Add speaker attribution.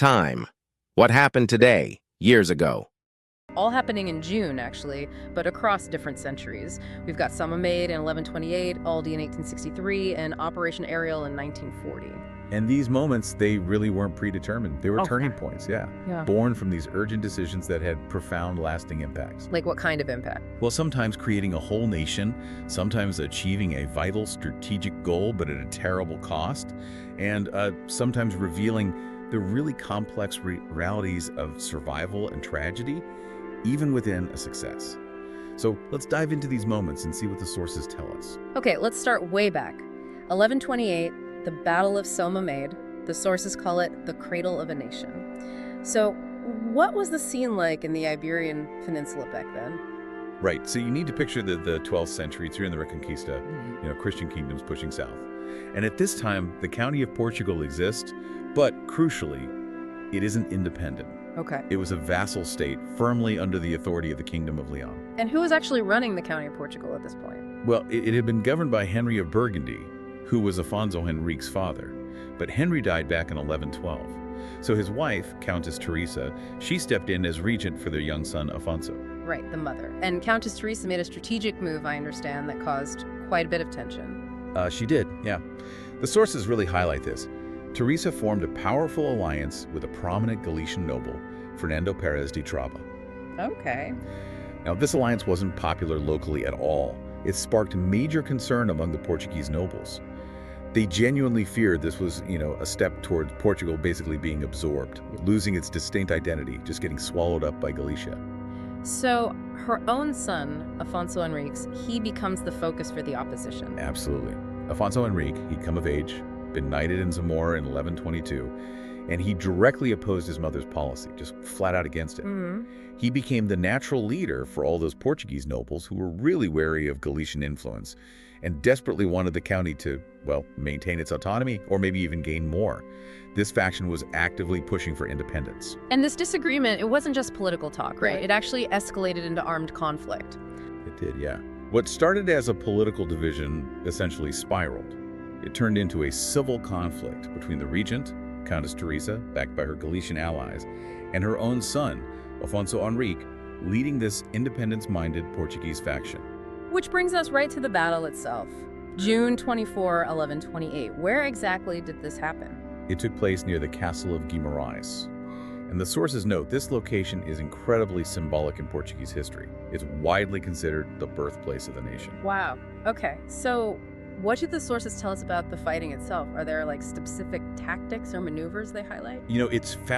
Speaker 1: Time. What happened today, years ago?
Speaker 2: All happening in June, actually, but across different centuries. We've got Somaade in 1128, Aldi in 1863, and Operation Ariel in 1940.
Speaker 3: And these moments, they really weren't predetermined. They were turning points,
Speaker 2: Yeah.
Speaker 3: born from these urgent decisions that had profound, lasting impacts.
Speaker 2: Like what kind of impact?
Speaker 3: Well, sometimes creating a whole nation, sometimes achieving a vital strategic goal, but at a terrible cost, and sometimes revealing the really complex realities of survival and tragedy, even within a success. So let's dive into these moments and see what the sources tell us.
Speaker 2: Okay, let's start way back. 1128, the Battle of Somaade. The sources call it the cradle of a nation. So what was the scene like in the Iberian Peninsula back then?
Speaker 3: Right, so you need to picture the 12th century, it's during the Reconquista, Christian kingdoms pushing south. And at this time, the county of Portugal exists, but crucially, it isn't independent.
Speaker 2: Okay.
Speaker 3: It was a vassal state, firmly under the authority of the Kingdom of Leon.
Speaker 2: And who was actually running the county of Portugal at this point?
Speaker 3: Well, it had been governed by Henry of Burgundy, who was Afonso Henrique's father. But Henry died back in 1112. So his wife, Countess Teresa, she stepped in as regent for their young son, Afonso.
Speaker 2: Right, the mother. And Countess Teresa made a strategic move, I understand, that caused quite a bit of tension.
Speaker 3: She did, yeah. The sources really highlight this. Teresa formed a powerful alliance with a prominent Galician noble, Fernando Pérez de Traba.
Speaker 2: Okay.
Speaker 3: Now, this alliance wasn't popular locally at all. It sparked major concern among the Portuguese nobles. They genuinely feared this was, a step towards Portugal basically being absorbed, losing its distinct identity, just getting swallowed up by Galicia.
Speaker 2: So her own son, Afonso Henrique, he becomes the focus for the opposition.
Speaker 3: Absolutely. Afonso Henrique, he'd come of age, been knighted in Zamora in 1122, and he directly opposed his mother's policy, just flat out against it. He became the natural leader for all those Portuguese nobles who were really wary of Galician influence and desperately wanted the county to, maintain its autonomy or maybe even gain more. This faction was actively pushing for independence.
Speaker 2: And this disagreement, it wasn't just political talk, right?
Speaker 3: Right.
Speaker 2: It actually escalated into armed conflict.
Speaker 3: It did, yeah. What started as a political division essentially spiraled. It turned into a civil conflict between the regent, Countess Teresa, backed by her Galician allies, and her own son, Afonso Henrique, leading this independence-minded Portuguese faction.
Speaker 2: Which brings us right to the battle itself. June 24, 1128. Where exactly did this happen?
Speaker 3: It took place near the castle of Guimarães. And the sources note this location is incredibly symbolic in Portuguese history. It's widely considered the birthplace of the nation.
Speaker 2: Wow. Okay. So what do the sources tell us about the fighting itself? Are there specific tactics or maneuvers they highlight?
Speaker 3: It's